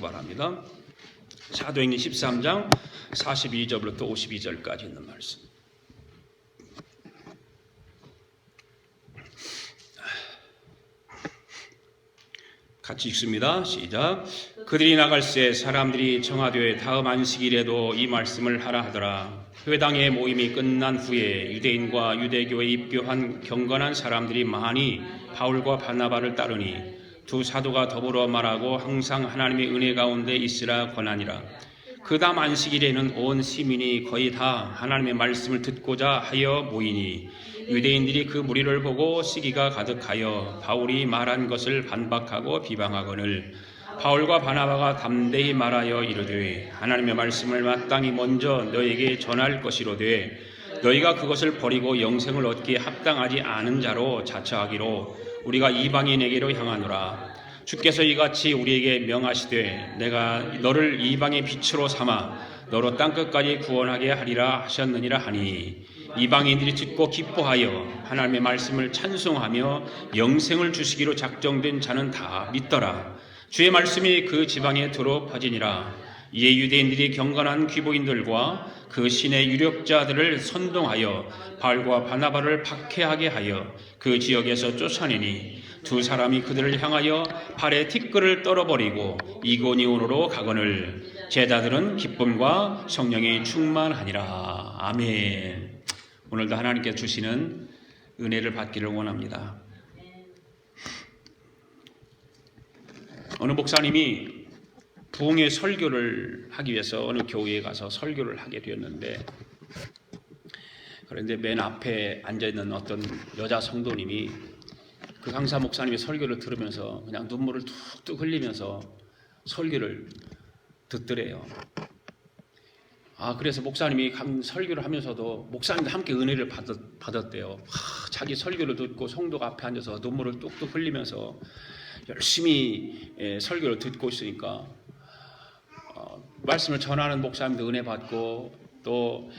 바랍니다. 사도행전 13장 42절부터 52절까지 있는 말씀. 같이 읽습니다. 시작. 그들이 나갈새 사람들이 청하되 다음 안식일에도 이 말씀을 하라 하더라. 회당의 모임이 끝난 후에 유대인과 유대교에 입교한 경건한 사람들이 많이 바울과 바나바를 따르니 두 사도가 더불어 말하고 항상 하나님의 은혜 가운데 있으라 권하니라. 그 다음 안식일에는 온 시민이 거의 다 하나님의 말씀을 듣고자 하여 모이니 유대인들이 그 무리를 보고 시기가 가득하여 바울이 말한 것을 반박하고 비방하거늘 바울과 바나바가 담대히 말하여 이르되 하나님의 말씀을 마땅히 먼저 너에게 전할 것이로되 너희가 그것을 버리고 영생을 얻기에 합당하지 않은 자로 자처하기로 우리가 이방인에게로 향하노라. 주께서 이같이 우리에게 명하시되 내가 너를 이방의 빛으로 삼아 너로 땅끝까지 구원하게 하리라 하셨느니라 하니 이방인들이 듣고 기뻐하여 하나님의 말씀을 찬송하며 영생을 주시기로 작정된 자는 다 믿더라. 주의 말씀이 그 지방에 두루 퍼지니라. 이에 유대인들이 경건한 귀보인들과 그 신의 유력자들을 선동하여 바울과 바나바를 박해하게 하여 그 지역에서 쫓아내니 두 사람이 그들을 향하여 발에 티끌을 떨어버리고 이고니온으로 가거늘 제자들은 기쁨과 성령이 충만하니라. 아멘. 오늘도 하나님께서 주시는 은혜를 받기를 원합니다. 어느 목사님이 부흥의 설교를 하기 위해서 어느 교회에 가서 설교를 하게 되었는데, 그런데 맨 앞에 앉아있는 어떤 여자 성도님이 그 강사 목사님의 설교를 들으면서 그냥 눈물을 툭툭 흘리면서 설교를 듣더래요. 그래서 목사님이 설교를 하면서도 목사님도 함께 은혜를 받았대요. 자기 설교를 듣고 성도가 앞에 앉아서 눈물을 뚝뚝 흘리면서 열심히 설교를 듣고 있으니까 말씀을 전하는 목사님도 은혜 받고 또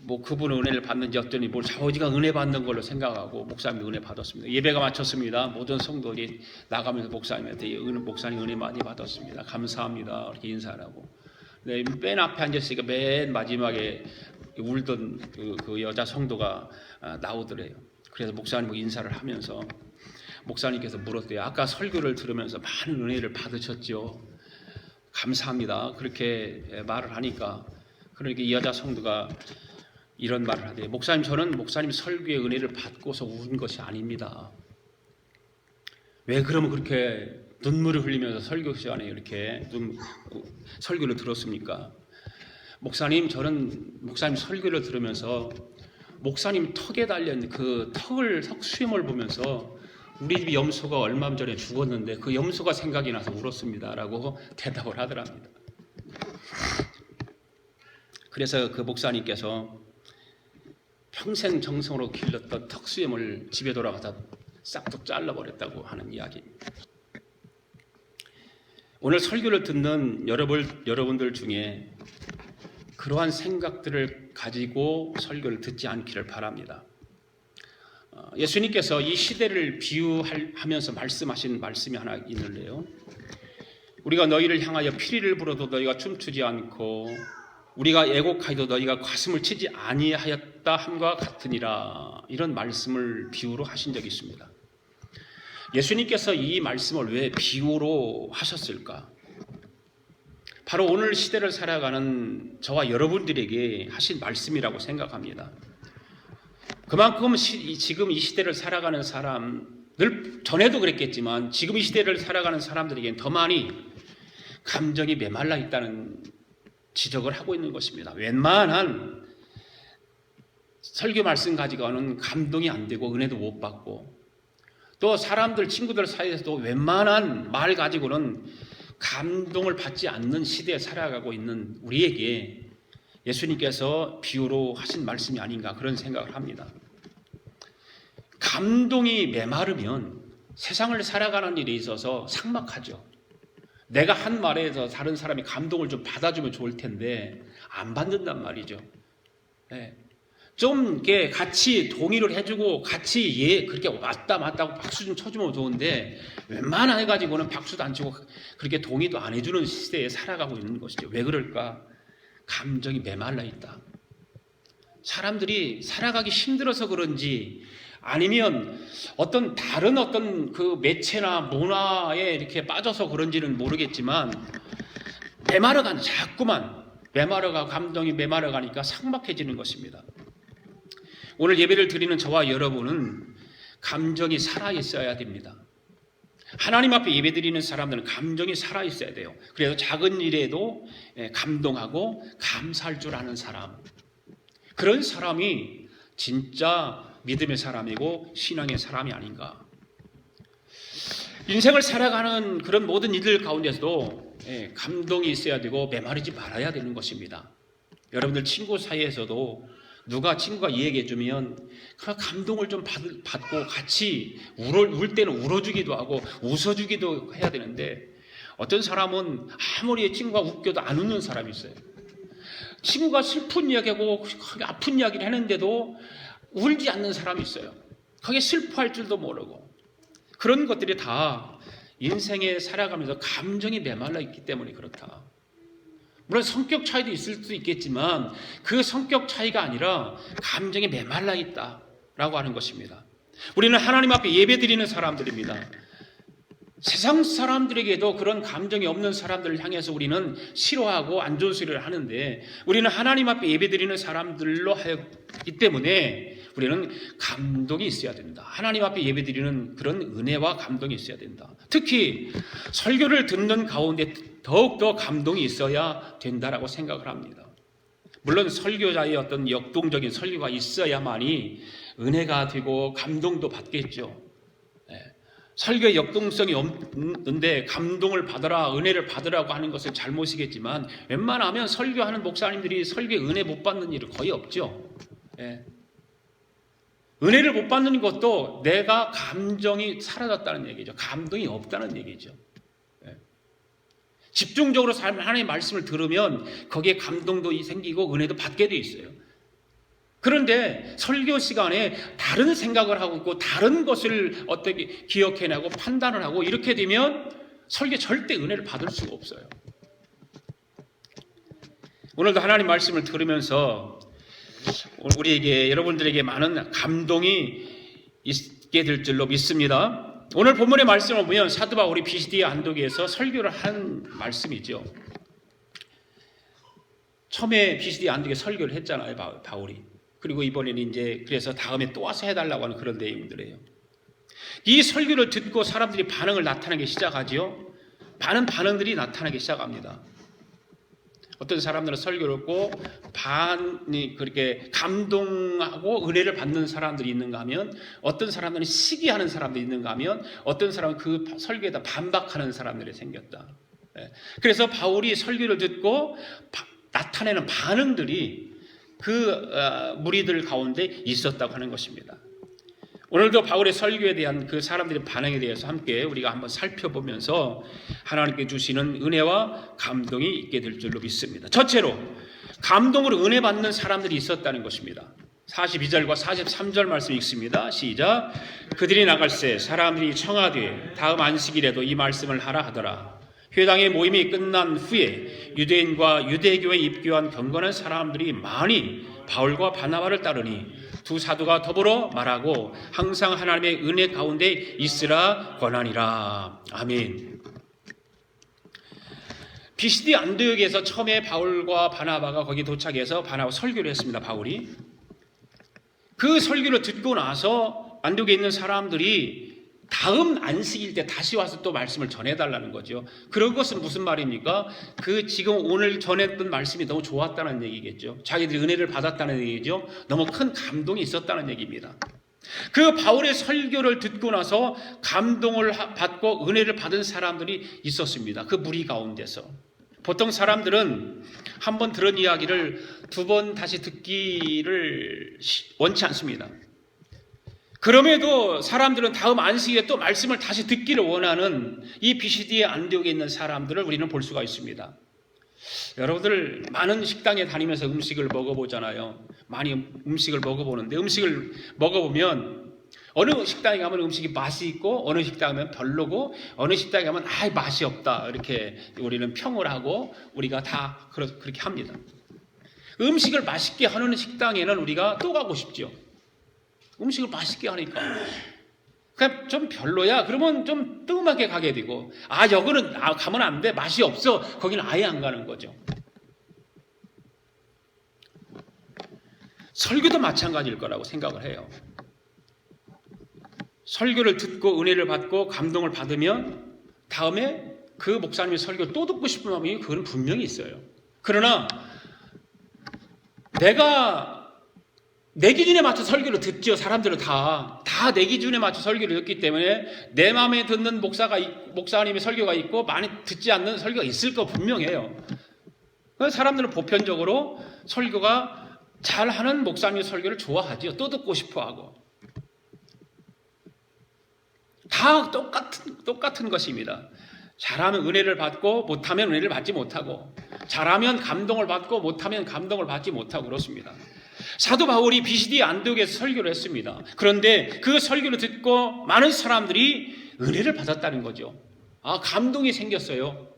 뭐 그분은 은혜를 받는지 어쩌니 뭘 자기가 은혜 받는 걸로 생각하고 목사님도 은혜 받았습니다. 예배가 마쳤습니다. 모든 성도들이 나가면서 목사님한테 목사님 은혜 많이 받았습니다. 감사합니다. 이렇게 인사를 하고. 맨 앞에 앉았으니까 맨 마지막에 울던 그 여자 성도가 나오더래요. 그래서 목사님하고 인사를 하면서 목사님께서 물었대요. 아까 설교를 들으면서 많은 은혜를 받으셨죠? 감사합니다. 그렇게 말을 하니까 그러니까 이 여자 성도가 이런 말을 하대요. 목사님, 저는 목사님 설교의 은혜를 받고서 운 것이 아닙니다. 왜 그러면 그렇게 눈물을 흘리면서 설교 시간에 이렇게 설교를 들었습니까? 목사님, 저는 목사님 설교를 들으면서 목사님 턱에 달린 그 턱수염을 보면서 우리 집 염소가 얼마 전에 죽었는데 그 염소가 생각이 나서 울었습니다. 라고 대답을 하더랍니다. 그래서 그 목사님께서 평생 정성으로 길렀던 턱수염을 집에 돌아가서 싹둑 잘라버렸다고 하는 이야기입니다. 오늘 설교를 듣는 여러분들 중에 그러한 생각들을 가지고 설교를 듣지 않기를 바랍니다. 예수님께서 이 시대를 비유하면서 말씀하신 말씀이 하나 있는데요. 우리가 너희를 향하여 피리를 불어도 너희가 춤추지 않고 우리가 애곡하여도 너희가 가슴을 치지 아니하였다 함과 같으니라. 이런 말씀을 비유로 하신 적이 있습니다. 예수님께서 이 말씀을 왜 비유로 하셨을까? 바로 오늘 시대를 살아가는 저와 여러분들에게 하신 말씀이라고 생각합니다. 그만큼 지금 이 시대를 살아가는 사람들, 전에도 그랬겠지만 지금 이 시대를 살아가는 사람들에게는 더 많이 감정이 메말라 있다는 지적을 하고 있는 것입니다. 웬만한 설교 말씀 가지고는 감동이 안 되고 은혜도 못 받고 또 사람들, 친구들 사이에서도 웬만한 말 가지고는 감동을 받지 않는 시대에 살아가고 있는 우리에게 예수님께서 비유로 하신 말씀이 아닌가 그런 생각을 합니다. 감동이 메마르면 세상을 살아가는 일에 있어서 삭막하죠. 내가 한 말에서 다른 사람이 감동을 좀 받아주면 좋을 텐데 안 받는단 말이죠. 네. 좀 이렇게 같이 동의를 해주고 같이 그렇게 맞다 맞다고 박수 좀 쳐주면 좋은데 웬만한 해가지고는 박수도 안 치고 그렇게 동의도 안 해주는 시대에 살아가고 있는 것이죠. 왜 그럴까? 감정이 메말라 있다. 사람들이 살아가기 힘들어서 그런지 아니면 다른 그 매체나 문화에 이렇게 빠져서 그런지는 모르겠지만 자꾸만 메말라가 감정이 메말라가니까 삭막해지는 것입니다. 오늘 예배를 드리는 저와 여러분은 감정이 살아있어야 됩니다. 하나님 앞에 예배 드리는 사람들은 감정이 살아있어야 돼요. 그래서 작은 일에도 감동하고 감사할 줄 아는 사람, 그런 사람이 진짜 믿음의 사람이고 신앙의 사람이 아닌가. 인생을 살아가는 그런 모든 일들 가운데서도 감동이 있어야 되고 메마르지 말아야 되는 것입니다. 여러분들 친구 사이에서도 친구가 이야기해 주면 그 감동을 좀 받고 같이 울 때는 울어주기도 하고 웃어주기도 해야 되는데 어떤 사람은 아무리 친구가 웃겨도 안 웃는 사람이 있어요. 친구가 슬픈 이야기하고 아픈 이야기를 하는데도 울지 않는 사람이 있어요. 거기에 슬퍼할 줄도 모르고. 그런 것들이 다 인생에 살아가면서 감정이 메말라 있기 때문에 그렇다. 물론 성격 차이도 있을 수도 있겠지만 그 성격 차이가 아니라 감정이 메말라 있다라고 하는 것입니다. 우리는 하나님 앞에 예배드리는 사람들입니다. 세상 사람들에게도 그런 감정이 없는 사람들을 향해서 우리는 싫어하고 안 좋은 소리를 하는데 우리는 하나님 앞에 예배드리는 사람들로 하기 때문에 우리는 감동이 있어야 된다. 하나님 앞에 예배드리는 그런 은혜와 감동이 있어야 된다. 특히 설교를 듣는 가운데 더욱더 감동이 있어야 된다라고 생각을 합니다. 물론 설교자의 어떤 역동적인 설교가 있어야만이 은혜가 되고 감동도 받겠죠. 설교의 역동성이 없는데 감동을 받으라, 은혜를 받으라고 하는 것은 잘못이겠지만 웬만하면 설교하는 목사님들이 설교의 은혜 못 받는 일은 거의 없죠. 은혜를 못 받는 것도 내가 감정이 사라졌다는 얘기죠. 감동이 없다는 얘기죠. 집중적으로 하나님의 말씀을 들으면 거기에 감동도 생기고 은혜도 받게 돼 있어요. 그런데 설교 시간에 다른 생각을 하고 있고 다른 것을 어떻게 기억해내고 판단을 하고 이렇게 되면 설교 절대 은혜를 받을 수가 없어요. 오늘도 하나님 말씀을 들으면서 우리에게 여러분들에게 많은 감동이 있게 될 줄로 믿습니다. 오늘 본문의 말씀을 보면 사도 바울이 비시디아 안독에서 설교를 한 말씀이죠. 처음에 비시디아 안독에 설교를 했잖아요, 바울이. 그리고 이번에는 그래서 다음에 또 와서 해달라고 하는 그런 내용들이에요. 이 설교를 듣고 사람들이 반응을 나타나기 시작하지요. 많은 반응들이 나타나기 시작합니다. 어떤 사람들은 설교를 듣고 그렇게 감동하고 은혜를 받는 사람들이 있는가 하면 어떤 사람들은 시기하는 사람들이 있는가 하면 어떤 사람은 그 설교에다 반박하는 사람들이 생겼다. 그래서 바울이 설교를 듣고 나타내는 반응들이 그 무리들 가운데 있었다고 하는 것입니다. 오늘도 바울의 설교에 대한 그 사람들의 반응에 대해서 함께 우리가 한번 살펴보면서 하나님께 주시는 은혜와 감동이 있게 될 줄로 믿습니다. 첫째로 감동으로 은혜 받는 사람들이 있었다는 것입니다. 42절과 43절 말씀 읽습니다. 시작. 그들이 나갈새 사람들이 청하되 다음 안식일에도 이 말씀을 하라 하더라. 회당의 모임이 끝난 후에 유대인과 유대교에 입교한 경건한 사람들이 많이 바울과 바나바를 따르니 두 사도가 더불어 말하고 항상 하나님의 은혜 가운데 있으라 권하니라. 아멘. 비시디아 안디옥에서 처음에 바울과 바나바가 거기 도착해서 바나바 설교를 했습니다. 바울이. 그 설교를 듣고 나서 안디옥에 있는 사람들이 다음 안식일 때 다시 와서 또 말씀을 전해달라는 거죠. 그런 것은 무슨 말입니까? 지금 오늘 전했던 말씀이 너무 좋았다는 얘기겠죠. 자기들이 은혜를 받았다는 얘기죠. 너무 큰 감동이 있었다는 얘기입니다. 그 바울의 설교를 듣고 나서 감동을 받고 은혜를 받은 사람들이 있었습니다. 그 무리 가운데서. 보통 사람들은 한 번 들은 이야기를 두 번 다시 듣기를 원치 않습니다. 그럼에도 사람들은 다음 안식일에 또 말씀을 다시 듣기를 원하는 이 비시디아 안디옥에 있는 사람들을 우리는 볼 수가 있습니다. 여러분들 많은 식당에 다니면서 음식을 먹어보잖아요. 많이 음식을 먹어보는데 음식을 먹어보면 어느 식당에 가면 음식이 맛이 있고 어느 식당에 가면 별로고 어느 식당에 가면 맛이 없다 이렇게 우리는 평을 하고 우리가 다 그렇게 합니다. 음식을 맛있게 하는 식당에는 우리가 또 가고 싶죠. 음식을 맛있게 하니까 그냥 좀 별로야 그러면 좀 뜸하게 가게 되고 여기는 가면 안 돼 맛이 없어 거기는 아예 안 가는 거죠. 설교도 마찬가지일 거라고 생각을 해요. 설교를 듣고 은혜를 받고 감동을 받으면 다음에 그 목사님의 설교 또 듣고 싶은 마음이 그건 분명히 있어요. 그러나 내가 내 기준에 맞춰 설교를 듣죠. 사람들은 다 내 기준에 맞춰 설교를 듣기 때문에 내 마음에 듣는 목사님의 설교가 있고 많이 듣지 않는 설교가 있을 거 분명해요. 사람들은 보편적으로 설교가 잘하는 목사님의 설교를 좋아하죠. 또 듣고 싶어하고. 다 똑같은 것입니다. 잘하면 은혜를 받고 못하면 은혜를 받지 못하고 잘하면 감동을 받고 못하면 감동을 받지 못하고 그렇습니다. 사도 바울이 비시디 안디옥에서 설교를 했습니다. 그런데 그 설교를 듣고 많은 사람들이 은혜를 받았다는 거죠. 감동이 생겼어요.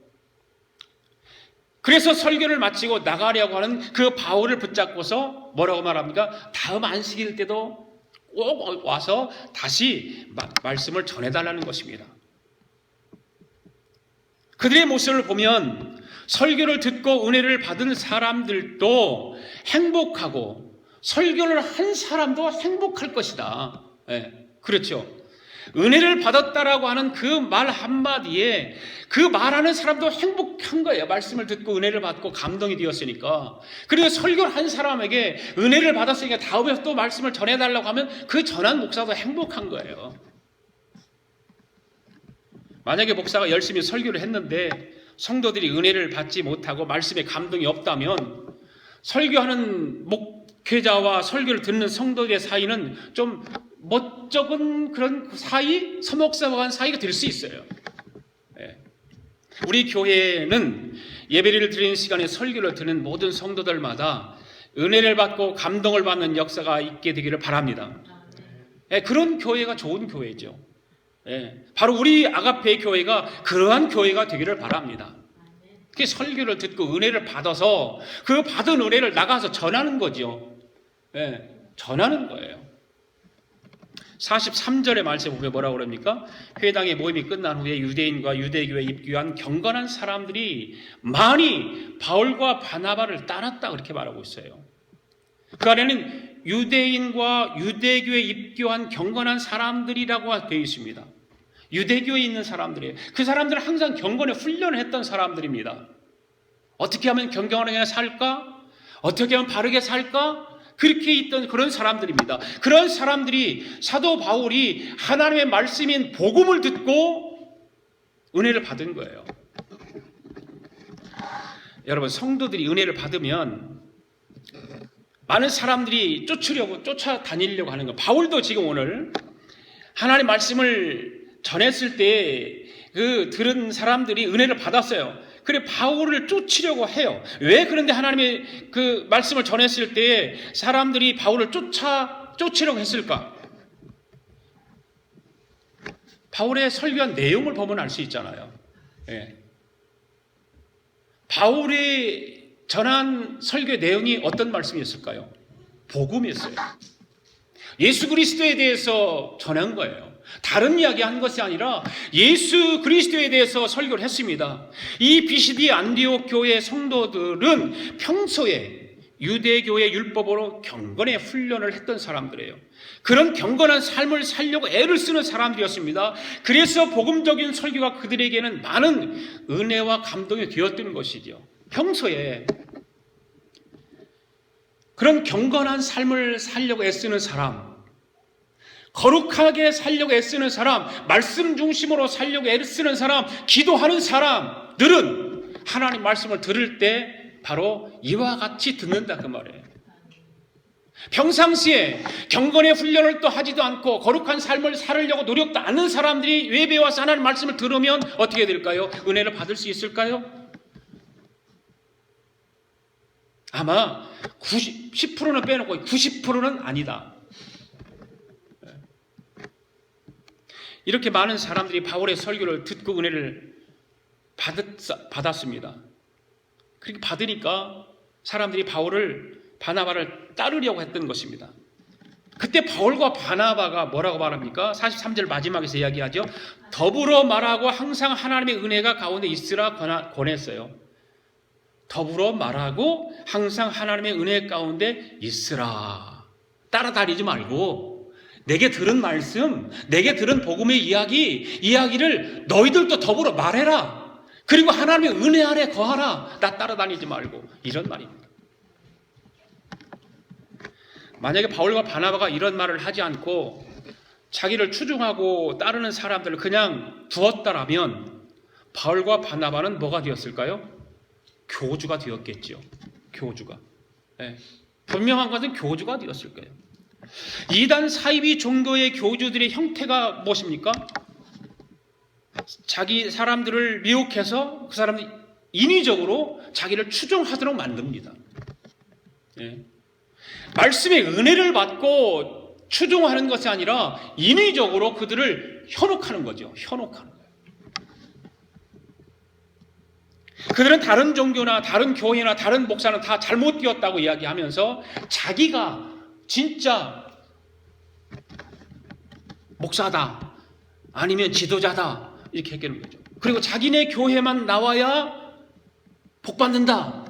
그래서 설교를 마치고 나가려고 하는 그 바울을 붙잡고서 뭐라고 말합니까? 다음 안식일 때도 꼭 와서 다시 말씀을 전해달라는 것입니다. 그들의 모습을 보면 설교를 듣고 은혜를 받은 사람들도 행복하고 설교를 한 사람도 행복할 것이다. 그렇죠. 은혜를 받았다라고 하는 그 말 한마디에 그 말하는 사람도 행복한 거예요. 말씀을 듣고 은혜를 받고 감동이 되었으니까. 그리고 설교를 한 사람에게 은혜를 받았으니까 다음에 또 말씀을 전해달라고 하면 그 전한 목사도 행복한 거예요. 만약에 목사가 열심히 설교를 했는데 성도들이 은혜를 받지 못하고 말씀에 감동이 없다면 설교하는 목회자와 설교를 듣는 성도들의 사이는 좀 멋쩍은 그런 사이, 서먹서먹한 사이가 될 수 있어요. 우리 교회는 예배를 드리는 시간에 설교를 듣는 모든 성도들마다 은혜를 받고 감동을 받는 역사가 있게 되기를 바랍니다. 그런 교회가 좋은 교회죠. 바로 우리 아가페 교회가 그러한 교회가 되기를 바랍니다. 그 설교를 듣고 은혜를 받아서 그 받은 은혜를 나가서 전하는 거죠. 전하는 거예요. 43절의 말씀에 보면 뭐라고 그럽니까? 회당의 모임이 끝난 후에 유대인과 유대교에 입교한 경건한 사람들이 많이 바울과 바나바를 따랐다 그렇게 말하고 있어요. 그 안에는 유대인과 유대교에 입교한 경건한 사람들이라고 되어 있습니다. 유대교에 있는 사람들이에요. 그 사람들은 항상 경건에 훈련을 했던 사람들입니다. 어떻게 하면 경건하게 살까? 어떻게 하면 바르게 살까? 그렇게 있던 그런 사람들입니다. 그런 사람들이 사도 바울이 하나님의 말씀인 복음을 듣고 은혜를 받은 거예요. 여러분, 성도들이 은혜를 받으면 많은 사람들이 쫓아다니려고 하는 거예요. 바울도 지금 오늘 하나님의 말씀을 전했을 때 그 들은 사람들이 은혜를 받았어요. 그래 바울을 쫓으려고 해요. 왜 그런데 하나님의 그 말씀을 전했을 때 사람들이 바울을 쫓으려고 했을까? 바울의 설교한 내용을 보면 알 수 있잖아요. 바울이 전한 설교 내용이 어떤 말씀이었을까요? 복음이었어요. 예수 그리스도에 대해서 전한 거예요. 다른 이야기 한 것이 아니라 예수 그리스도에 대해서 설교를 했습니다. 이 비시디 안디옥 교회 성도들은 평소에 유대교의 율법으로 경건의 훈련을 했던 사람들이에요. 그런 경건한 삶을 살려고 애를 쓰는 사람들이었습니다. 그래서 복음적인 설교가 그들에게는 많은 은혜와 감동이 되었던 것이죠. 평소에 그런 경건한 삶을 살려고 애쓰는 사람, 거룩하게 살려고 애쓰는 사람, 말씀 중심으로 살려고 애쓰는 사람, 기도하는 사람들은 하나님 말씀을 들을 때 바로 이와 같이 듣는다 그 말이에요. 평상시에 경건의 훈련을 또 하지도 않고 거룩한 삶을 살으려고 노력도 않는 사람들이 예배에 와서 하나님 말씀을 들으면 어떻게 될까요? 은혜를 받을 수 있을까요? 아마 10%는 빼놓고 90%는 아니다. 이렇게 많은 사람들이 바울의 설교를 듣고 은혜를 받았습니다. 그렇게 받으니까 사람들이 바나바를 따르려고 했던 것입니다. 그때 바울과 바나바가 뭐라고 말합니까? 43절 마지막에서 이야기하죠. 더불어 말하고 항상 하나님의 은혜가 가운데 있으라 권했어요. 더불어 말하고 항상 하나님의 은혜 가운데 있으라. 따라다니지 말고 내게 들은 말씀, 내게 들은 복음의 이야기를 너희들도 더불어 말해라. 그리고 하나님의 은혜 아래 거하라. 나 따라다니지 말고. 이런 말입니다. 만약에 바울과 바나바가 이런 말을 하지 않고 자기를 추종하고 따르는 사람들을 그냥 두었다라면 바울과 바나바는 뭐가 되었을까요? 교주가 되었겠죠. 교주가. 네. 분명한 것은 교주가 되었을 거예요. 이단 사이비 종교의 교주들의 형태가 무엇입니까? 자기 사람들을 미혹해서 그 사람들이 인위적으로 자기를 추종하도록 만듭니다. 네. 말씀의 은혜를 받고 추종하는 것이 아니라 인위적으로 그들을 현혹하는 거죠. 현혹하는 거예요. 그들은 다른 종교나 다른 교회나 다른 목사는 다 잘못 되었다고 이야기하면서 자기가 진짜 목사다 아니면 지도자다 이렇게 얘기하는 거죠. 그리고 자기네 교회만 나와야 복 받는다.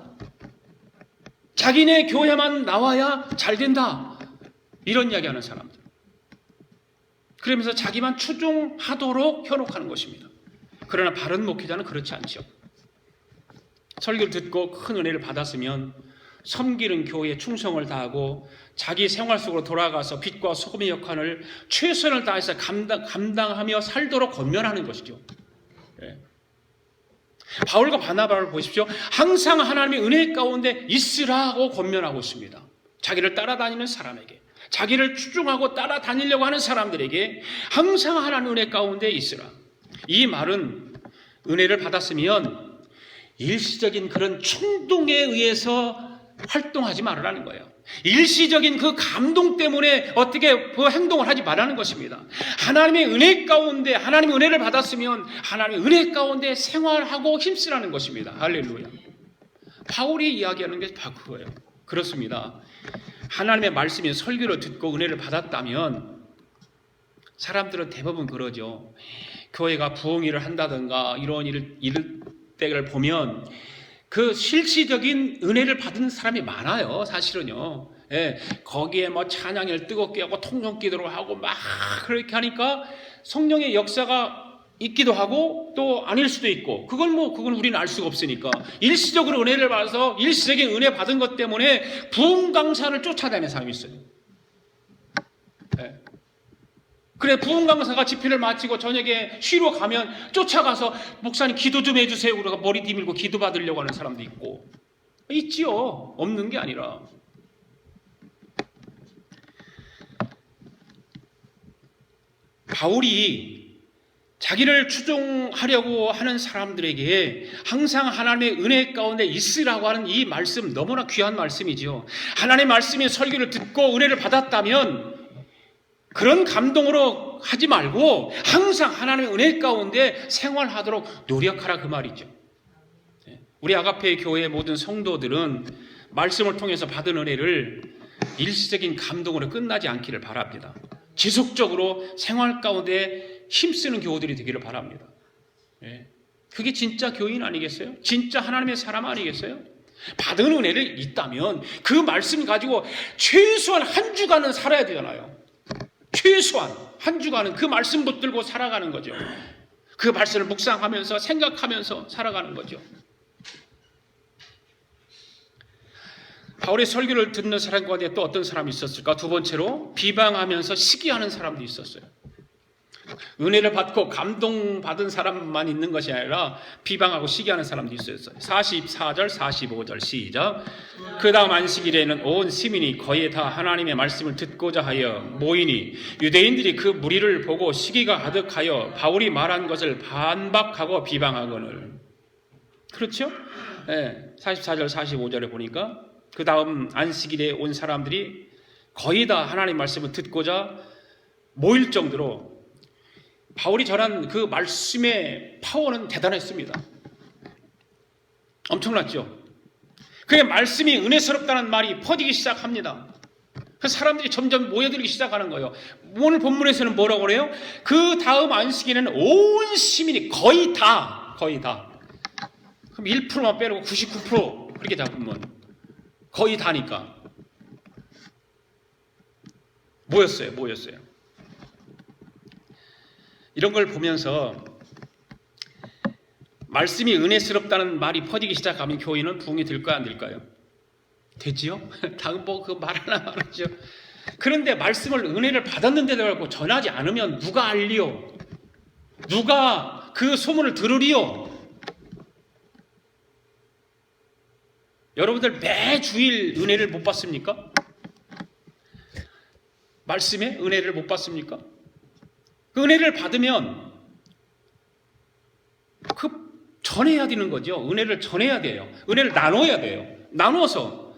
자기네 교회만 나와야 잘 된다. 이런 이야기하는 사람들. 그러면서 자기만 추종하도록 현혹하는 것입니다. 그러나 바른 목회자는 그렇지 않죠. 설교를 듣고 큰 은혜를 받았으면 섬기는 교회에 충성을 다하고 자기 생활 속으로 돌아가서 빛과 소금의 역할을 최선을 다해서 감당하며 살도록 권면하는 것이죠. 네. 바울과 바나바를 보십시오. 항상 하나님의 은혜 가운데 있으라고 권면하고 있습니다. 자기를 따라다니는 사람에게, 자기를 추종하고 따라다니려고 하는 사람들에게 항상 하나님의 은혜 가운데 있으라. 이 말은 은혜를 받았으면 일시적인 그런 충동에 의해서 활동하지 말으라는 거예요. 일시적인 그 감동 때문에 어떻게 그 행동을 하지 말라는 것입니다. 하나님의 은혜 가운데, 하나님의 은혜를 받았으면 하나님의 은혜 가운데 생활하고 힘쓰라는 것입니다. 할렐루야. 바울이 이야기하는 게 바로 그거예요. 그렇습니다. 하나님의 말씀인 설교를 듣고 은혜를 받았다면 사람들은 대부분 그러죠. 교회가 부흥회를 한다든가 이런 때를 보면 그 실질적인 은혜를 받은 사람이 많아요. 사실은요. 예, 거기에 뭐 찬양을 뜨겁게 하고 통성기도를 하고 막 그렇게 하니까 성령의 역사가 있기도 하고 또 아닐 수도 있고 그건 우리는 알 수가 없으니까 일시적으로 은혜를 받아서 일시적인 은혜 받은 것 때문에 부흥 강사를 쫓아다니는 사람이 있어요. 예. 그래 부흥 강사가 집회를 마치고 저녁에 쉬러 가면 쫓아가서 목사님 기도 좀 해주세요. 그러고 머리 디밀고 기도 받으려고 하는 사람도 있고 있지요. 없는 게 아니라. 바울이 자기를 추종하려고 하는 사람들에게 항상 하나님의 은혜 가운데 있으라고 하는 이 말씀 너무나 귀한 말씀이죠. 하나님의 말씀의 설교를 듣고 은혜를 받았다면 그런 감동으로 하지 말고 항상 하나님의 은혜 가운데 생활하도록 노력하라 그 말이죠. 우리 아가페 교회의 모든 성도들은 말씀을 통해서 받은 은혜를 일시적인 감동으로 끝나지 않기를 바랍니다. 지속적으로 생활 가운데 힘쓰는 교우들이 되기를 바랍니다. 그게 진짜 교인 아니겠어요? 진짜 하나님의 사람 아니겠어요? 받은 은혜를 있다면 그 말씀 가지고 최소한 한 주간은 살아야 되잖아요. 최소한 한 주간은 그 말씀 붙들고 살아가는 거죠. 그 말씀을 묵상하면서 생각하면서 살아가는 거죠. 바울의 설교를 듣는 사람 가운데 또 어떤 사람이 있었을까? 두 번째로 비방하면서 시기하는 사람도 있었어요. 은혜를 받고 감동받은 사람만 있는 것이 아니라 비방하고 시기하는 사람도 있었어요. 44절 45절 시작. 그 다음 안식일에는 온 시민이 거의 다 하나님의 말씀을 듣고자 하여 모이니 유대인들이 그 무리를 보고 시기가 가득하여 바울이 말한 것을 반박하고 비방하거늘. 그렇죠? 44절 45절에 보니까 그 다음 안식일에 온 사람들이 거의 다 하나님 말씀을 듣고자 모일 정도로 바울이 전한 그 말씀의 파워는 대단했습니다. 엄청났죠. 그의 말씀이 은혜스럽다는 말이 퍼지기 시작합니다. 그 사람들이 점점 모여들기 시작하는 거예요. 오늘 본문에서는 뭐라고 그래요? 그 다음 안식일에는 온 시민이 거의 다 그럼 1%만 빼고 99% 그렇게 잡으면 거의 다니까 모였어요. 이런 걸 보면서 말씀이 은혜스럽다는 말이 퍼지기 시작하면 교회는 부흥이 될까요, 안 될까요? 되지요? 다음 그 말 하나 말하죠. 그런데 말씀을 은혜를 받았는데도 불구하고 전하지 않으면 누가 알리요? 누가 그 소문을 들으리요? 여러분들 매 주일 은혜를 못 받습니까? 말씀에 은혜를 못 받습니까? 그 은혜를 받으면 그 전해야 되는 거죠. 은혜를 전해야 돼요. 은혜를 나눠야 돼요. 나눠서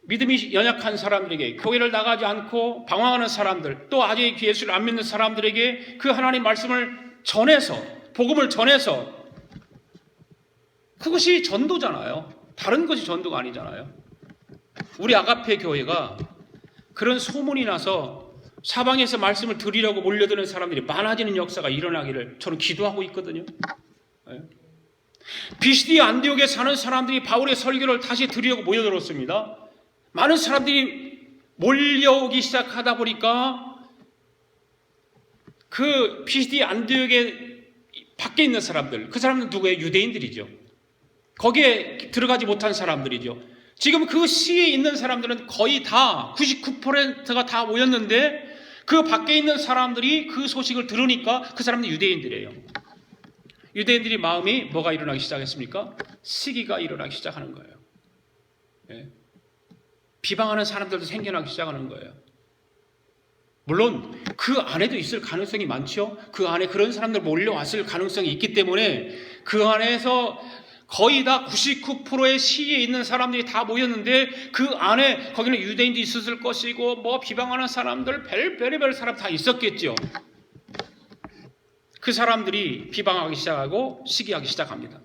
믿음이 연약한 사람들에게, 교회를 나가지 않고 방황하는 사람들, 또 아직 예수를 안 믿는 사람들에게 그 하나님 말씀을 전해서, 복음을 전해서, 그것이 전도잖아요. 다른 것이 전도가 아니잖아요. 우리 아가페 교회가 그런 소문이 나서 사방에서 말씀을 드리려고 몰려드는 사람들이 많아지는 역사가 일어나기를 저는 기도하고 있거든요. 비시디 안디옥에 사는 사람들이 바울의 설교를 다시 들으려고 모여들었습니다. 많은 사람들이 몰려오기 시작하다 보니까 그 비시디 안디옥에 밖에 있는 사람들, 그 사람들은 누구예요? 유대인들이죠. 거기에 들어가지 못한 사람들이죠. 지금 그 시에 있는 사람들은 거의 다 99%가 다 모였는데 그 밖에 있는 사람들이 그 소식을 들으니까 그 사람들이 유대인들이에요. 유대인들이 마음이 뭐가 일어나기 시작했습니까? 시기가 일어나기 시작하는 거예요. 예. 비방하는 사람들도 생겨나기 시작하는 거예요. 물론 그 안에도 있을 가능성이 많죠. 그 안에 그런 사람들 몰려왔을 가능성이 있기 때문에 그 안에서 거의 다 99%의 시에 있는 사람들이 다 모였는데 그 안에 거기는 유대인도 있었을 것이고 뭐 비방하는 사람들 별의별 사람 다 있었겠죠. 그 사람들이 비방하기 시작하고 시기하기 시작합니다.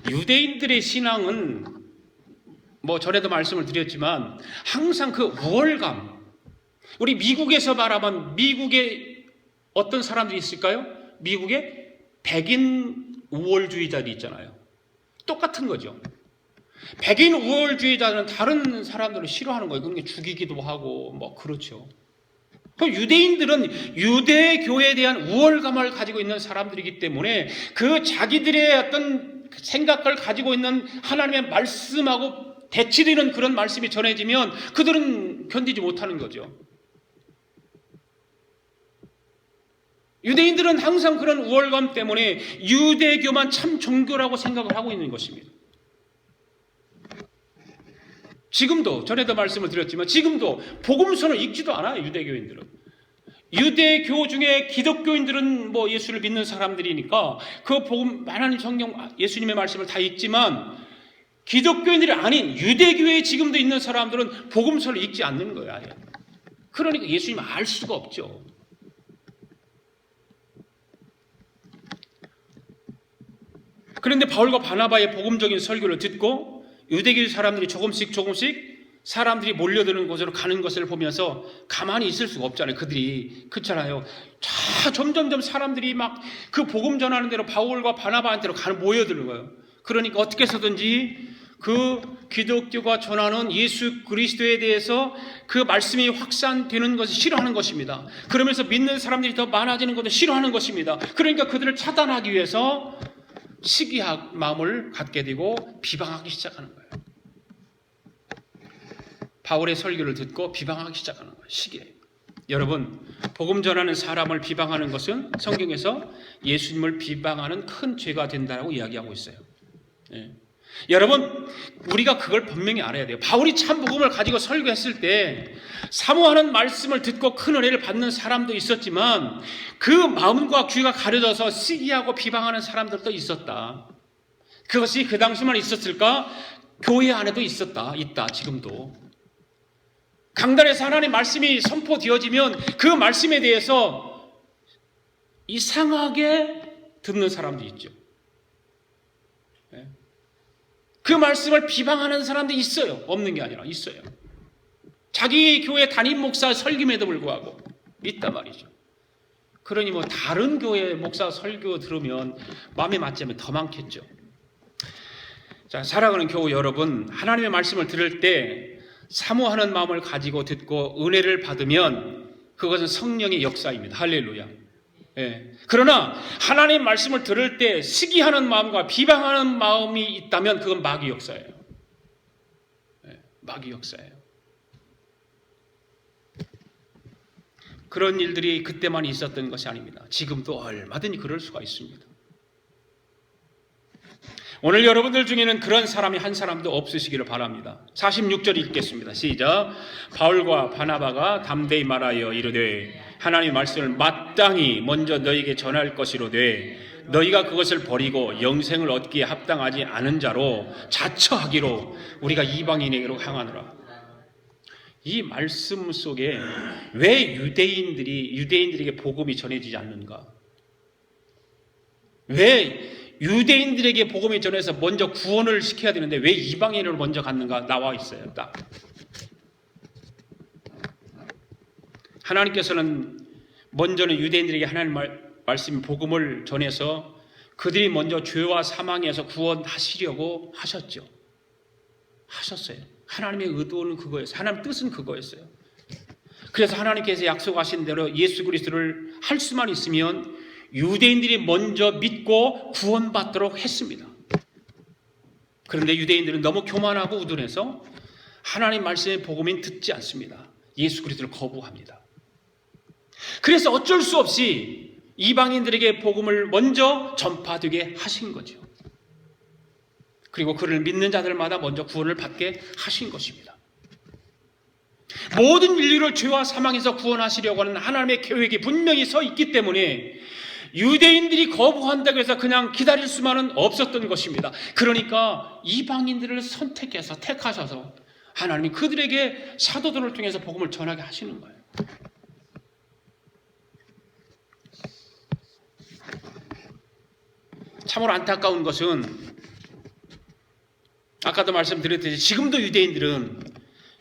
유대인들의 신앙은 뭐 전에도 말씀을 드렸지만 항상 그 우월감, 우리 미국에서 말하면 미국에 어떤 사람들이 있을까요? 미국에 백인 우월주의자들이 있잖아요. 똑같은 거죠. 백인 우월주의자는 다른 사람들을 싫어하는 거예요. 그러니까 죽이기도 하고 뭐 그렇죠. 유대인들은 유대교에 대한 우월감을 가지고 있는 사람들이기 때문에 그 자기들의 어떤 생각을 가지고 있는 하나님의 말씀하고 대치되는 그런 말씀이 전해지면 그들은 견디지 못하는 거죠. 유대인들은 항상 그런 우월감 때문에 유대교만 참 종교라고 생각을 하고 있는 것입니다. 지금도 전에도 말씀을 드렸지만 지금도 복음서를 읽지도 않아요. 유대교인들은. 유대교 중에 기독교인들은 뭐 예수를 믿는 사람들이니까 그 복음 많은 성경 예수님의 말씀을 다 읽지만 기독교인들이 아닌 유대교에 지금도 있는 사람들은 복음서를 읽지 않는 거예요. 아예. 그러니까 예수님을 알 수가 없죠. 그런데 바울과 바나바의 복음적인 설교를 듣고 유대교 사람들이 조금씩 사람들이 몰려드는 곳으로 가는 것을 보면서 가만히 있을 수가 없잖아요. 그들이 그렇잖아요. 점점점 사람들이 막 그 복음 전하는 대로 바울과 바나바한테로 모여드는 거예요. 그러니까 어떻게 해서든지 그 기독교가 전하는 예수 그리스도에 대해서 그 말씀이 확산되는 것을 싫어하는 것입니다. 그러면서 믿는 사람들이 더 많아지는 것을 싫어하는 것입니다. 그러니까 그들을 차단하기 위해서 시기한 마음을 갖게 되고 비방하기 시작하는 거예요. 바울의 설교를 듣고 비방하기 시작하는 거예요. 시기예요. 여러분, 복음 전하는 사람을 비방하는 것은 성경에서 예수님을 비방하는 큰 죄가 된다고 이야기하고 있어요. 예. 여러분, 우리가 그걸 분명히 알아야 돼요. 바울이 참 복음을 가지고 설교했을 때 사모하는 말씀을 듣고 큰 은혜를 받는 사람도 있었지만 그 마음과 귀가 가려져서 시기하고 비방하는 사람들도 있었다. 그것이 그 당시만 있었을까? 교회 안에도 있다, 지금도. 강단에서 하나님의 말씀이 선포되어지면 그 말씀에 대해서 이상하게 듣는 사람도 있죠. 그 말씀을 비방하는 사람도 있어요. 없는 게 아니라 있어요. 자기 교회 담임 목사 설교에도 불구하고 있단 말이죠. 그러니 뭐 다른 교회 목사 설교 들으면 마음에 맞지 않으면 더 많겠죠. 자, 사랑하는 교우 여러분, 하나님의 말씀을 들을 때 사모하는 마음을 가지고 듣고 은혜를 받으면 그것은 성령의 역사입니다. 할렐루야. 예. 그러나 하나님의 말씀을 들을 때 시기하는 마음과 비방하는 마음이 있다면 그건 마귀 역사예요. 예. 마귀 역사예요. 그런 일들이 그때만 있었던 것이 아닙니다. 지금도 얼마든지 그럴 수가 있습니다. 오늘 여러분들 중에는 그런 사람이 한 사람도 없으시기를 바랍니다. 46절 읽겠습니다. 시작. 바울과 바나바가 담대히 말하여 이르되 하나님의 말씀을 마땅히 먼저 너희에게 전할 것이로되 너희가 그것을 버리고 영생을 얻기에 합당하지 않은 자로 자처하기로 우리가 이방인에게로 향하노라. 이 말씀 속에 왜 유대인들에게 복음이 전해지지 않는가? 왜 유대인들에게 복음이 전해서 먼저 구원을 시켜야 되는데 왜 이방인으로 먼저 갔는가? 나와 있어요. 딱. 하나님께서는 먼저는 유대인들에게 하나님 말씀 복음을 전해서 그들이 먼저 죄와 사망에서 구원하시려고 하셨죠. 하셨어요. 하나님의 의도는 그거였어요. 하나님의 뜻은 그거였어요. 그래서 하나님께서 약속하신 대로 예수 그리스도를 할 수만 있으면 유대인들이 먼저 믿고 구원받도록 했습니다. 그런데 유대인들은 너무 교만하고 우둔해서 하나님 말씀의 복음은 듣지 않습니다. 예수 그리스도를 거부합니다. 그래서 어쩔 수 없이 이방인들에게 복음을 먼저 전파되게 하신 거죠. 그리고 그를 믿는 자들마다 먼저 구원을 받게 하신 것입니다. 모든 인류를 죄와 사망에서 구원하시려고 하는 하나님의 계획이 분명히 서 있기 때문에 유대인들이 거부한다고 해서 그냥 기다릴 수만은 없었던 것입니다. 그러니까 이방인들을 선택해서 택하셔서 하나님이 그들에게 사도들을 통해서 복음을 전하게 하시는 거예요. 참으로 안타까운 것은 아까도 말씀드렸듯이 지금도 유대인들은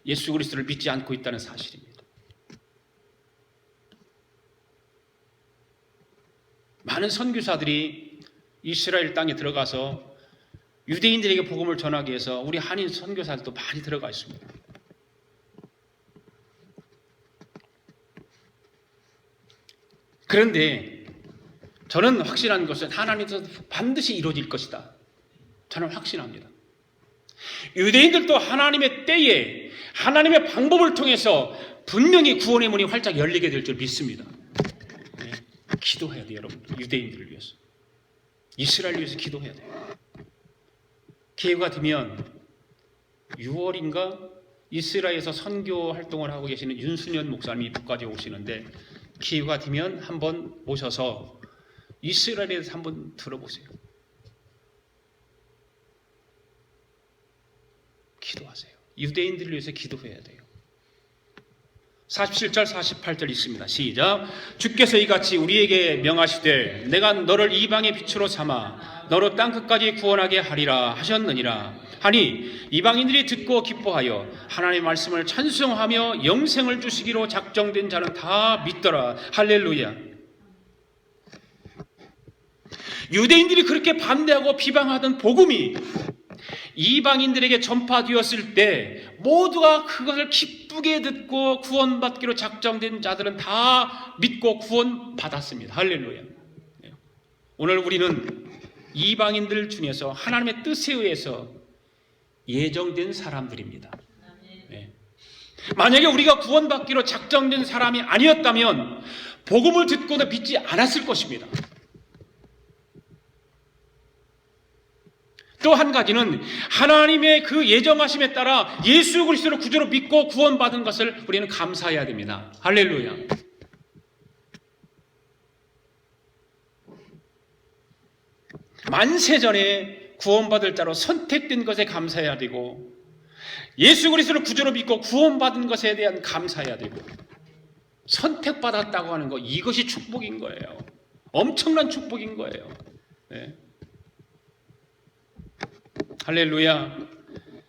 예수 그리스도를 믿지 않고 있다는 사실입니다. 많은 선교사들이 이스라엘 땅에 들어가서 유대인들에게 복음을 전하기 위해서 우리 한인 선교사들도 많이 들어가 있습니다. 그런데 저는 확신한 것은 하나님께서 반드시 이루어질 것이다. 저는 확신합니다. 유대인들도 하나님의 때에 하나님의 방법을 통해서 분명히 구원의 문이 활짝 열리게 될 줄 믿습니다. 네, 기도해야 돼요, 여러분. 유대인들을 위해서, 이스라엘을 위해서 기도해야 돼요. 기회가 되면 6월인가 이스라엘에서 선교 활동을 하고 계시는 윤순현 목사님이 북까지 오시는데 기회가 되면 한번 오셔서 이스라엘에 대해서 한번 들어보세요. 기도하세요. 유대인들을 위해서 기도해야 돼요. 47절 48절 있습니다. 시작. 주께서 이같이 우리에게 명하시되 내가 너를 이방의 빛으로 삼아 너로 땅끝까지 구원하게 하리라 하셨느니라 하니 이방인들이 듣고 기뻐하여 하나님의 말씀을 찬송하며 영생을 주시기로 작정된 자는 다 믿더라. 할렐루야. 유대인들이 그렇게 반대하고 비방하던 복음이 이방인들에게 전파되었을 때 모두가 그것을 기쁘게 듣고 구원받기로 작정된 자들은 다 믿고 구원받았습니다. 할렐루야. 오늘 우리는 이방인들 중에서 하나님의 뜻에 의해서 예정된 사람들입니다. 네. 만약에 우리가 구원받기로 작정된 사람이 아니었다면 복음을 듣고도 믿지 않았을 것입니다. 또 한 가지는 하나님의 그 예정하심에 따라 예수 그리스도를 구주로 믿고 구원받은 것을 우리는 감사해야 됩니다. 할렐루야. 만세전에 구원받을 자로 선택된 것에 감사해야 되고, 예수 그리스도를 구주로 믿고 구원받은 것에 대한 감사해야 되고, 선택받았다고 하는 것, 이것이 축복인 거예요. 엄청난 축복인 거예요. 네. 할렐루야.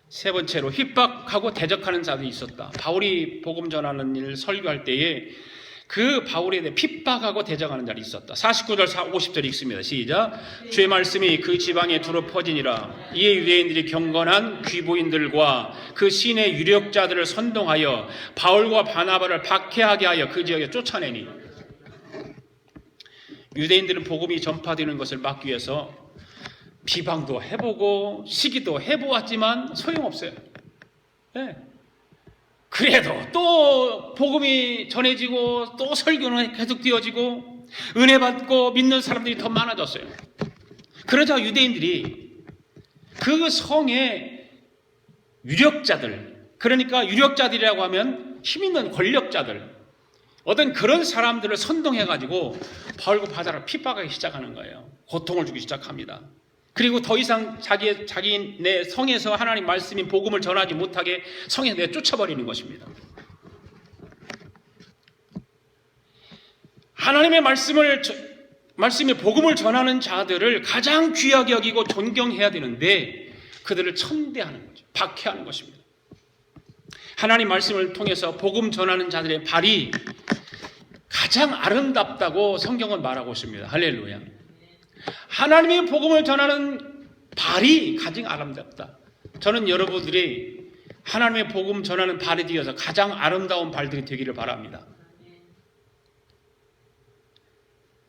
세 번째로 핍박하고 대적하는 자들이 있었다. 바울이 복음 전하는 일 설교할 때에 그 바울에 대해 핍박하고 대적하는 자들이 있었다. 49절 50절 읽습니다. 시작. 주의 말씀이 그 지방에 두루 퍼지니라. 이에 유대인들이 경건한 귀보인들과 그 신의 유력자들을 선동하여 바울과 바나바를 박해하게 하여 그 지역에 쫓아내니, 유대인들은 복음이 전파되는 것을 막기 위해서 비방도 해보고 시기도 해보았지만 소용없어요. 네. 그래도 또 복음이 전해지고 또 설교는 계속 되어지고 은혜 받고 믿는 사람들이 더 많아졌어요. 그러자 유대인들이 그 성의 유력자들, 그러니까 유력자들이라고 하면 힘 있는 권력자들, 어떤 그런 사람들을 선동해가지고 바울과 바나바를 핍박하기 시작하는 거예요. 고통을 주기 시작합니다. 그리고 더 이상 자기네 성에서 하나님 말씀인 복음을 전하지 못하게 성에서 내쫓아버리는 것입니다. 하나님의 말씀의 복음을 전하는 자들을 가장 귀하게 여기고 존경해야 되는데 그들을 천대하는 거죠. 박해하는 것입니다. 하나님 말씀을 통해서 복음 전하는 자들의 발이 가장 아름답다고 성경은 말하고 있습니다. 할렐루야. 하나님의 복음을 전하는 발이 가장 아름답다. 저는 여러분들이 하나님의 복음 전하는 발이 되어서 가장 아름다운 발들이 되기를 바랍니다.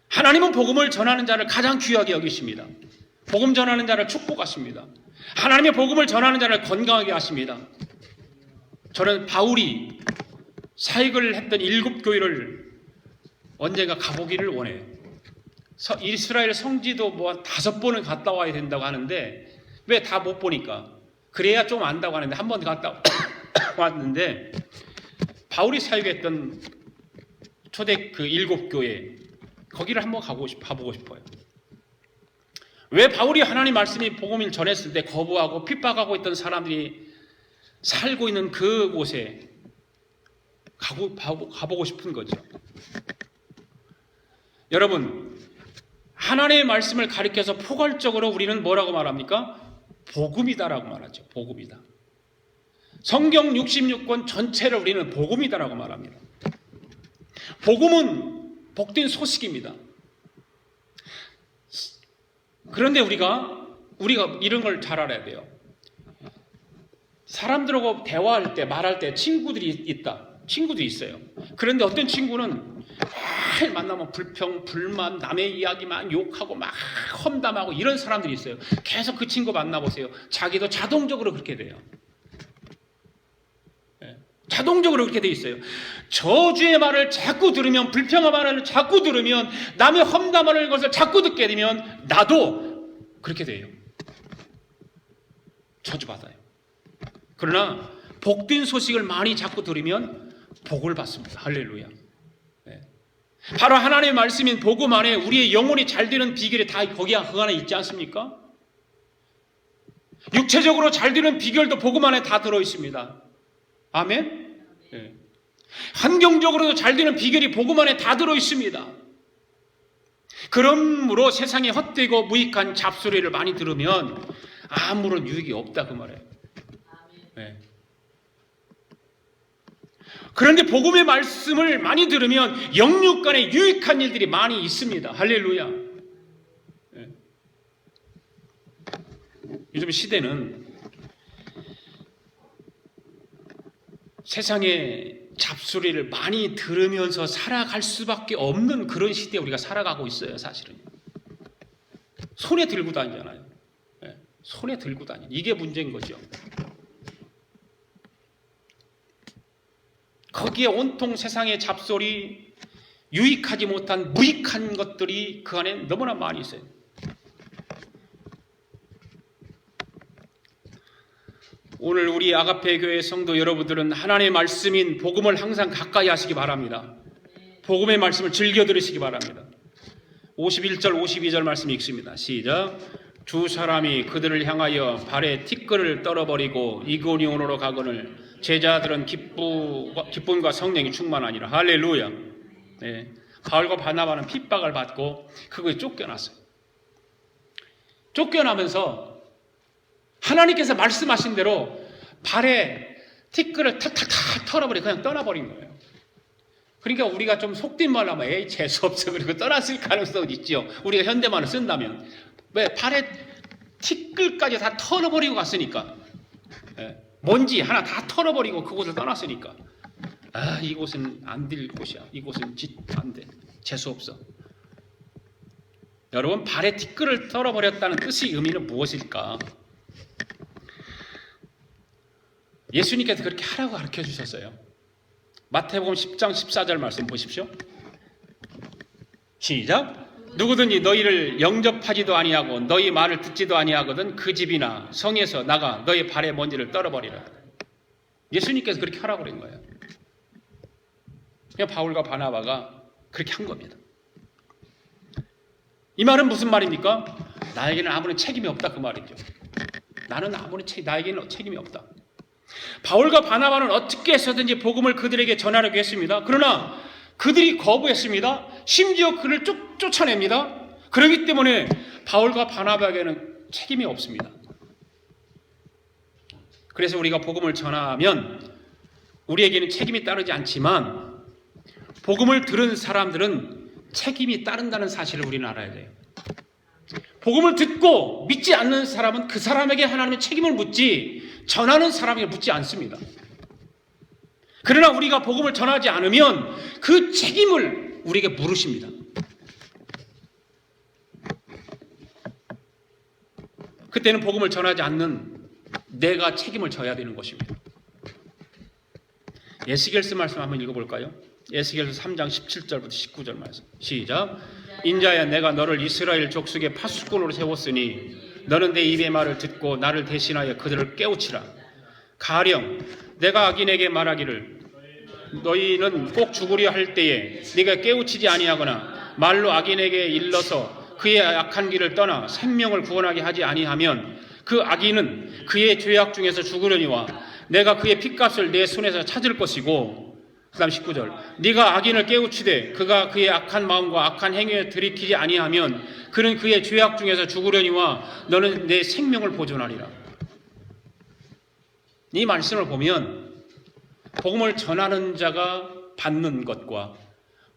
하나님은 복음을 전하는 자를 가장 귀하게 여기십니다. 복음 전하는 자를 축복하십니다. 하나님의 복음을 전하는 자를 건강하게 하십니다. 저는 바울이 사역을 했던 7교회를 언젠가 가보기를 원해요. 이스라엘 성지도 뭐 5번은 갔다 와야 된다고 하는데 왜 다 못 보니까, 그래야 좀 안다고 하는데 한 번 갔다 왔는데, 바울이 사역했던 초대 그 7교회 거기를 한번 가보고 싶어요. 왜 바울이 하나님 말씀이 복음을 전했을 때 거부하고 핍박하고 있던 사람들이 살고 있는 그곳에 가보고 싶은 거죠. 여러분, 하나님의 말씀을 가리켜서 포괄적으로 우리는 뭐라고 말합니까? 복음이다라고 말하죠. 복음이다. 성경 66권 전체를 우리는 복음이다라고 말합니다. 복음은 복된 소식입니다. 그런데 우리가 이런 걸 잘 알아야 돼요. 사람들하고 대화할 때, 말할 때 친구들이 있어요. 그런데 어떤 친구는 매일 만나면 불평, 불만, 남의 이야기만 욕하고 막 험담하고 이런 사람들이 있어요. 계속 그 친구 만나보세요. 자기도 자동적으로 그렇게 돼요. 자동적으로 그렇게 돼 있어요. 저주의 말을 자꾸 들으면, 불평의 말을 자꾸 들으면, 남의 험담하는 것을 자꾸 듣게 되면 나도 그렇게 돼요. 저주받아요. 그러나 복된 소식을 많이 자꾸 들으면 복을 받습니다. 할렐루야. 네. 바로 하나님의 말씀인 복음 안에 우리의 영혼이 잘 되는 비결이 다 그 안에 있지 않습니까? 육체적으로 잘 되는 비결도 복음 안에 다 들어있습니다. 아멘? 네. 환경적으로도 잘 되는 비결이 복음 안에 다 들어있습니다. 그러므로 세상에 헛되고 무익한 잡소리를 많이 들으면 아무런 유익이 없다 그 말이에요. 네. 그런데 복음의 말씀을 많이 들으면 영육 간에 유익한 일들이 많이 있습니다. 할렐루야. 네. 요즘 시대는 세상의 잡소리를 많이 들으면서 살아갈 수밖에 없는 그런 시대에 우리가 살아가고 있어요. 사실은 손에 들고 다니잖아요. 네. 손에 들고 다니는 이게 문제인 거죠. 거기에 온통 세상의 잡소리, 유익하지 못한 무익한 것들이 그 안에 너무나 많이 있어요. 오늘 우리 아가페 교회 성도 여러분들은 하나님의 말씀인 복음을 항상 가까이 하시기 바랍니다. 복음의 말씀을 즐겨 들으시기 바랍니다. 51절 52절 말씀 읽습니다. 시작. 두 사람이 그들을 향하여 발에 티끌을 떨어버리고 이고니온으로 가거늘 제자들은 기쁨과 성령이 충만하니라. 할렐루야. 네. 바울과 바나바는 핍박을 받고 그거에 쫓겨났어요. 쫓겨나면서 하나님께서 말씀하신 대로 발에 티끌을 탁탁탁 털어버리고 그냥 떠나버린 거예요. 그러니까 우리가 좀 속된 말로 하면 에이 재수없어 그리고 떠났을 가능성은 있죠. 우리가 현대말을 쓴다면. 왜? 발에 티끌까지 다 털어버리고 갔으니까. 먼지 하나 다 털어버리고 그곳을 떠났으니까. 아, 이곳은 안 될 곳이야. 이곳은 안 돼. 재수없어. 여러분, 발에 티끌을 털어버렸다는 뜻의 의미는 무엇일까? 예수님께서 그렇게 하라고 가르쳐 주셨어요. 마태복음 10장 14절 말씀 보십시오. 시작. 누구든지 너희를 영접하지도 아니하고 너희 말을 듣지도 아니하거든 그 집이나 성에서 나가 너희 발에 먼지를 떨어버리라. 예수님께서 그렇게 하라고 그런 거예요. 그냥 바울과 바나바가 그렇게 한 겁니다. 이 말은 무슨 말입니까? 나에게는 아무런 책임이 없다 그 말이죠. 나에게는 책임이 없다. 바울과 바나바는 어떻게 해서든지 복음을 그들에게 전하려고 했습니다. 그러나 그들이 거부했습니다. 심지어 그를 쫓아냅니다. 그렇기 때문에 바울과 바나바에게는 책임이 없습니다. 그래서 우리가 복음을 전하면 우리에게는 책임이 따르지 않지만 복음을 들은 사람들은 책임이 따른다는 사실을 우리는 알아야 돼요. 복음을 듣고 믿지 않는 사람은 그 사람에게 하나님의 책임을 묻지 전하는 사람에게 묻지 않습니다. 그러나 우리가 복음을 전하지 않으면 그 책임을 우리에게 물으십니다. 그때는 복음을 전하지 않는 내가 책임을 져야 되는 것입니다. 에스겔서 말씀 한번 읽어볼까요? 에스겔서 3장 17절부터 19절 말씀. 시작. 인자야 내가 너를 이스라엘 족속의 파수꾼으로 세웠으니 너는 내 입의 말을 듣고 나를 대신하여 그들을 깨우치라. 가령 내가 악인에게 말하기를 너희는 꼭 죽으려 할 때에 네가 깨우치지 아니하거나 말로 악인에게 일러서 그의 악한 길을 떠나 생명을 구원하게 하지 아니하면 그 악인은 그의 죄악 중에서 죽으려니와 내가 그의 핏값을 내 손에서 찾을 것이고 그 다음 19절 네가 악인을 깨우치되 그가 그의 악한 마음과 악한 행위에 들이키지 아니하면 그는 그의 죄악 중에서 죽으려니와 너는 내 생명을 보존하리라. 이 말씀을 보면 복음을 전하는 자가 받는 것과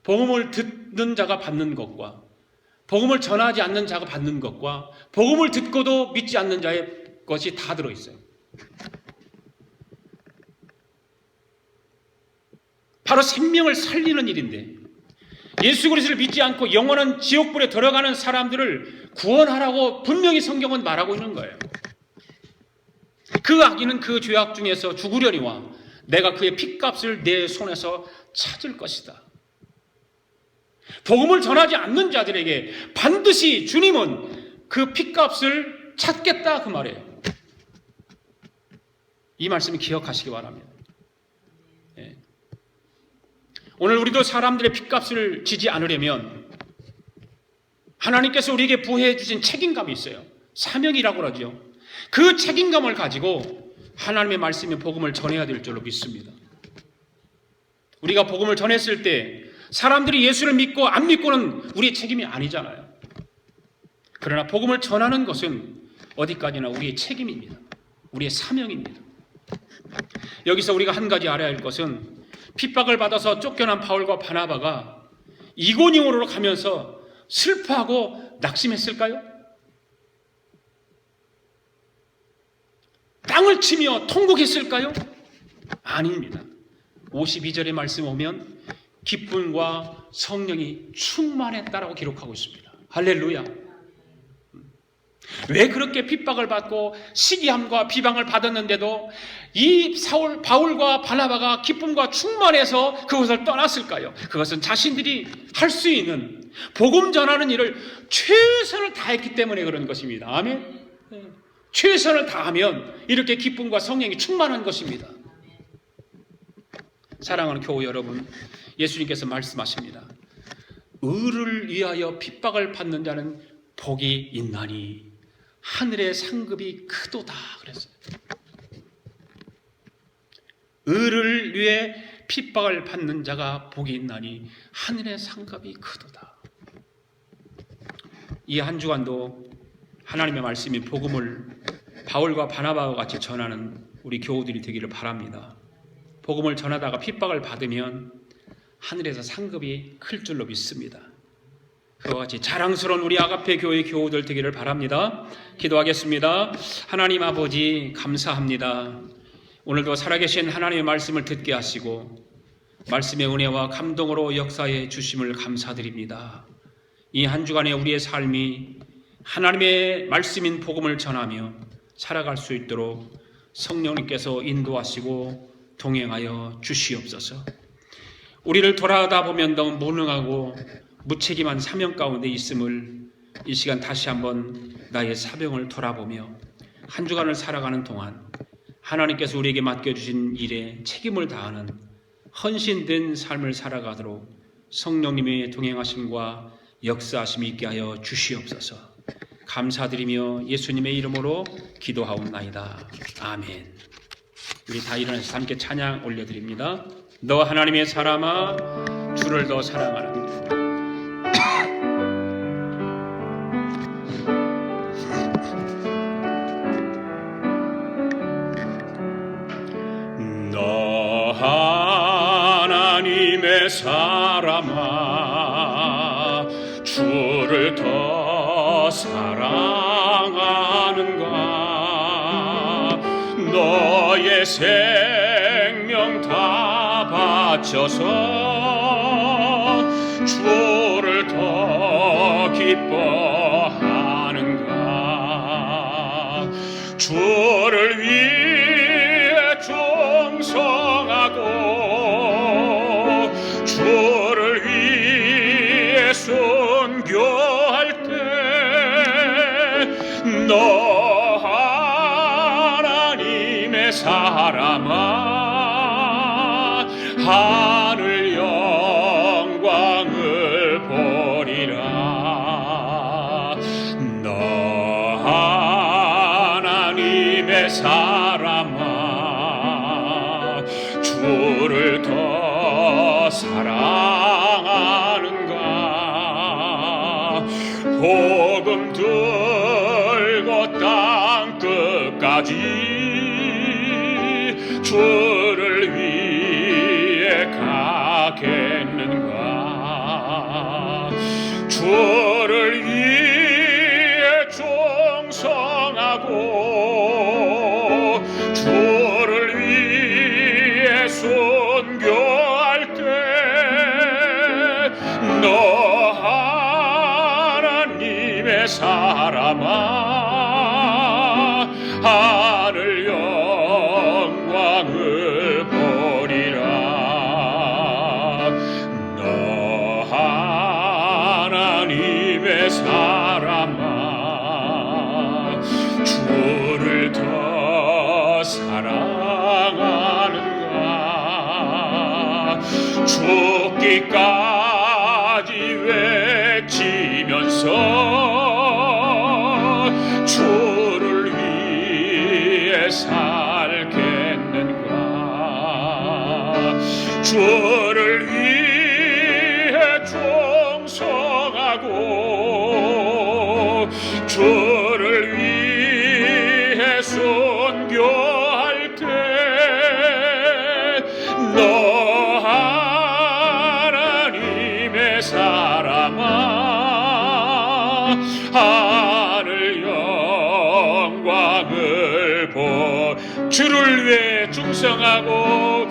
복음을 듣는 자가 받는 것과 복음을 전하지 않는 자가 받는 것과 복음을 듣고도 믿지 않는 자의 것이 다 들어있어요. 바로 생명을 살리는 일인데 예수 그리스도를 믿지 않고 영원한 지옥불에 들어가는 사람들을 구원하라고 분명히 성경은 말하고 있는 거예요. 그 악인은 그 죄악 중에서 죽으려니와 내가 그의 핏값을 내 손에서 찾을 것이다. 복음을 전하지 않는 자들에게 반드시 주님은 그 핏값을 찾겠다 그 말이에요. 이 말씀을 기억하시기 바랍니다. 예. 오늘 우리도 사람들의 핏값을 지지 않으려면 하나님께서 우리에게 부여해 주신 책임감이 있어요. 사명이라고 그러죠. 그 책임감을 가지고 하나님의 말씀의 복음을 전해야 될 줄로 믿습니다. 우리가 복음을 전했을 때 사람들이 예수를 믿고 안 믿고는 우리의 책임이 아니잖아요. 그러나 복음을 전하는 것은 어디까지나 우리의 책임입니다. 우리의 사명입니다. 여기서 우리가 한 가지 알아야 할 것은 핍박을 받아서 쫓겨난 바울과 바나바가 이고니온으로 가면서 슬퍼하고 낙심했을까요? 땅을 치며 통곡했을까요? 아닙니다. 52절의 말씀 오면 기쁨과 성령이 충만했다라고 기록하고 있습니다. 할렐루야. 왜 그렇게 핍박을 받고 시기함과 비방을 받았는데도 이 바울과 바나바가 기쁨과 충만해서 그것을 떠났을까요? 그것은 자신들이 할 수 있는 복음 전하는 일을 최선을 다했기 때문에 그런 것입니다. 아멘. 최선을 다하면 이렇게 기쁨과 성령이 충만한 것입니다. 사랑하는 교우 여러분, 예수님께서 말씀하십니다. 의를 위하여 핍박을 받는 자는 복이 있나니 하늘의 상급이 크도다 그랬어요. 의를 위해 핍박을 받는 자가 복이 있나니 하늘의 상급이 크도다. 이 한 주간도 하나님의 말씀인 복음을 바울과 바나바와 같이 전하는 우리 교우들이 되기를 바랍니다. 복음을 전하다가 핍박을 받으면 하늘에서 상급이 클 줄로 믿습니다. 그와 같이 자랑스러운 우리 아가페 교회 교우들 되기를 바랍니다. 기도하겠습니다. 하나님 아버지 감사합니다. 오늘도 살아계신 하나님의 말씀을 듣게 하시고 말씀의 은혜와 감동으로 역사해 주심을 감사드립니다. 이 한 주간의 우리의 삶이 하나님의 말씀인 복음을 전하며 살아갈 수 있도록 성령님께서 인도하시고 동행하여 주시옵소서. 우리를 돌아다 보면 너무 무능하고 무책임한 사명 가운데 있음을 이 시간 다시 한번 나의 사명을 돌아보며 한 주간을 살아가는 동안 하나님께서 우리에게 맡겨주신 일에 책임을 다하는 헌신된 삶을 살아가도록 성령님의 동행하심과 역사하심이 있게 하여 주시옵소서. 감사드리며 예수님의 이름으로 기도하옵나이다. 아멘. 우리 다 일어나서 함께 찬양 올려드립니다. 너 하나님의 사람아 주를 더 사랑하라. 너 하나님의 사람아 주를 더 사랑하는가. 너의 생명 다 바쳐서 주를 더 기뻐하는가. 주를 위해 충성하고 주를 위해 순교할 때 너 하나님의 사람아 하늘 영광을 보리라. 너 하나님의 사람아 주를 더 사랑하는가. 복음 들고 땅 끝까지 주를 위해 가겠는가. 주를 위해 충성하고 주를 위해 순교할 때 너 하나님의 사람아 하늘 영광을 보리라. 너 하나님의 사람아 주를 더 사랑하는가. 죽기까지 외치면서 주를 위해 살겠는가. 주를 위해 충성하고 주를 위해 순교할 때 너 하나님의 사람아 하늘 영광을 주를 위해 충성하고